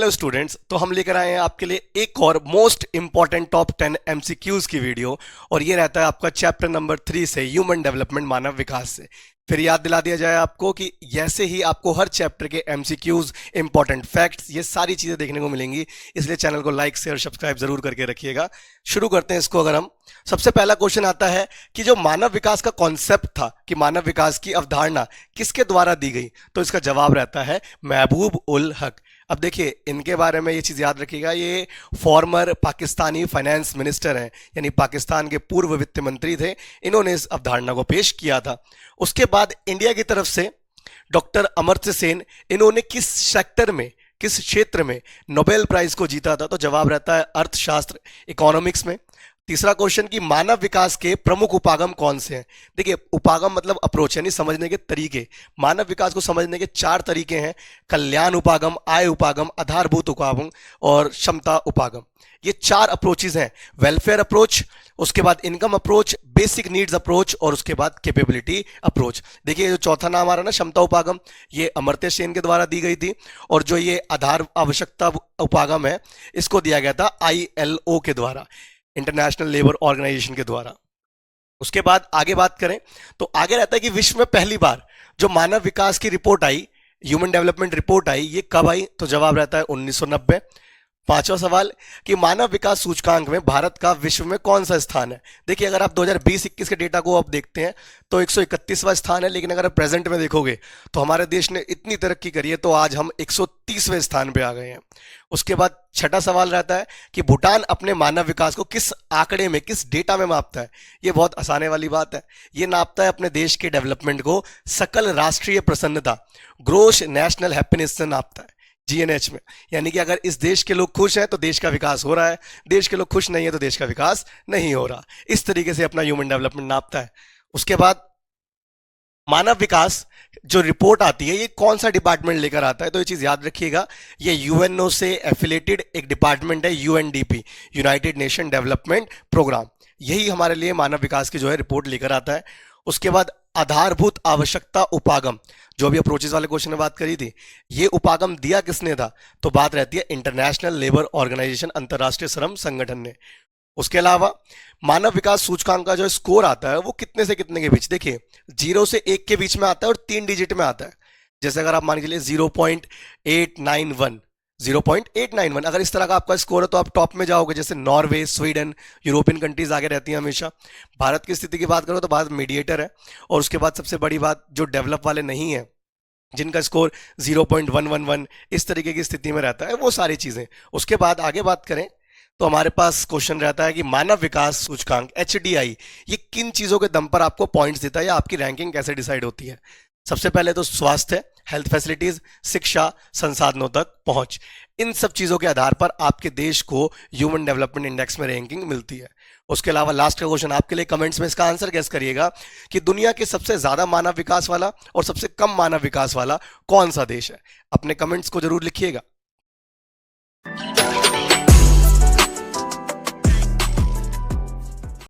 Hello students, तो हम लेकर आए हैं आपके लिए एक और मोस्ट इंपॉर्टेंट टॉप 10 एमसीक्यूज की वीडियो। और ये रहता है आपका चैप्टर नंबर 3 से, ह्यूमन डेवलपमेंट, मानव विकास से। फिर याद दिला दिया जाए आपको कि जैसे ही आपको हर चैप्टर के एमसीक्यूज, इंपॉर्टेंट फैक्ट्स, ये सारी चीजें देखने को मिलेंगी, इसलिए चैनल को लाइक शेयर सब्सक्राइब जरूर करके रखिएगा। शुरू करते हैं इसको। अगर हम सबसे पहला क्वेश्चन आता है कि जो मानव विकास का कॉन्सेप्ट था, कि मानव विकास की अवधारणा किसके द्वारा दी गई, तो इसका जवाब रहता है महबूब उल हक। अब देखिए, इनके बारे में ये चीज़ याद रखिएगा, ये फॉर्मर पाकिस्तानी फाइनेंस मिनिस्टर हैं, यानी पाकिस्तान के पूर्व वित्त मंत्री थे। इन्होंने इस अवधारणा को पेश किया था। उसके बाद इंडिया की तरफ से डॉक्टर अमर्त्य सेन, इन्होंने किस सेक्टर में, किस क्षेत्र में नोबेल प्राइज को जीता था, तो जवाब रहता है अर्थशास्त्र, इकोनॉमिक्स में। तीसरा क्वेश्चन कि मानव विकास के प्रमुख उपागम कौन से हैं। देखिए, उपागम मतलब अप्रोच, यानी समझने के तरीके। मानव विकास को समझने के 4 तरीके हैं: कल्याण उपागम, आय उपागम, आधारभूत उपागम और क्षमता उपागम। ये 4 अप्रोचेज हैं। वेलफेयर अप्रोच, उसके बाद income approach, basic needs approach और उसके बाद कैपेबिलिटी अप्रोच। देखिए, जो चौथा नाम आ रहा है ना, क्षमता उपागम, ये अमर्त्य सेन के द्वारा दी गई थी। और जो ये आधार आवश्यकता उपागम है, इसको दिया गया था ILO के द्वारा, इंटरनेशनल लेबर ऑर्गेनाइजेशन के द्वारा। उसके बाद आगे बात करें तो आगे रहता है कि विश्व में पहली बार जो मानव विकास की रिपोर्ट आई, ह्यूमन डेवलपमेंट रिपोर्ट आई, ये कब आई, तो जवाब रहता है 1990। पांचवा सवाल कि मानव विकास सूचकांक में भारत का विश्व में कौन सा स्थान है। देखिए, अगर आप 2020-21 के डेटा को आप देखते हैं तो 131वां स्थान है, लेकिन अगर प्रेजेंट में देखोगे तो हमारे देश ने इतनी तरक्की करी है, तो आज हम 130वें स्थान पे आ गए हैं। उसके बाद छठा सवाल रहता है कि भूटान अपने मानव विकास को किस आंकड़े में, किस डेटा में मापता है। ये बहुत आसानी वाली बात है। ये नापता है अपने देश के डेवलपमेंट को सकल राष्ट्रीय प्रसन्नता, ग्रोस नेशनल हैप्पीनेस से नापता है, GNH में। यानी कि अगर इस देश के लोग खुश हैं तो देश का विकास हो रहा है, देश के लोग खुश नहीं है तो देश का विकास नहीं हो रहा। इस तरीके से अपना ह्यूमन डेवलपमेंट नापता है। उसके बाद मानव विकास जो रिपोर्ट आती है, ये कौन सा डिपार्टमेंट लेकर आता है, तो ये चीज याद रखिएगा, ये UNO से एफिलेटेड एक डिपार्टमेंट है, UNDP, United Nation Development Programme. यही हमारे लिए मानव विकास की जो है रिपोर्ट लेकर आता है। उसके बाद आधारभूत आवश्यकता उपागम, जो भी अप्रोचेस वाले क्वेश्चन में बात करी थी, ये उपागम दिया किसने था, तो बात रहती है इंटरनेशनल लेबर ऑर्गेनाइजेशन, अंतरराष्ट्रीय श्रम संगठन ने। उसके अलावा मानव विकास सूचकांक का जो स्कोर आता है, वो कितने से कितने के बीच, देखिए 0 से 1 के बीच में आता है और 3 डिजिट में आता है। जैसे अगर आप मान के चलिए 0.891, 0.891, अगर इस तरह का आपका स्कोर है तो आप टॉप में जाओगे। जैसे नॉर्वे, स्वीडन, यूरोपियन कंट्रीज आगे रहती हैं हमेशा। भारत की स्थिति की बात करो तो भारत मीडिएटर है। और उसके बाद सबसे बड़ी बात, जो डेवलप वाले नहीं है, जिनका स्कोर 0.111 इस तरीके की स्थिति में रहता है, वो सारी चीजें। उसके बाद आगे बात करें तो हमारे पास क्वेश्चन रहता है कि मानव विकास सूचकांक HDI, ये किन चीजों के दम पर आपको पॉइंट्स देता है या आपकी रैंकिंग कैसे डिसाइड होती है। सबसे पहले तो स्वास्थ्य, हेल्थ फैसिलिटीज, शिक्षा, संसाधनों तक पहुंच, इन सब चीजों के आधार पर आपके देश को ह्यूमन डेवलपमेंट इंडेक्स में रैंकिंग मिलती है। उसके अलावा लास्ट का क्वेश्चन आपके लिए, कमेंट्स में इसका आंसर गेस करिएगा कि दुनिया के सबसे ज्यादा मानव विकास वाला और सबसे कम मानव विकास वाला कौन सा देश है। अपने कमेंट्स को जरूर लिखिएगा।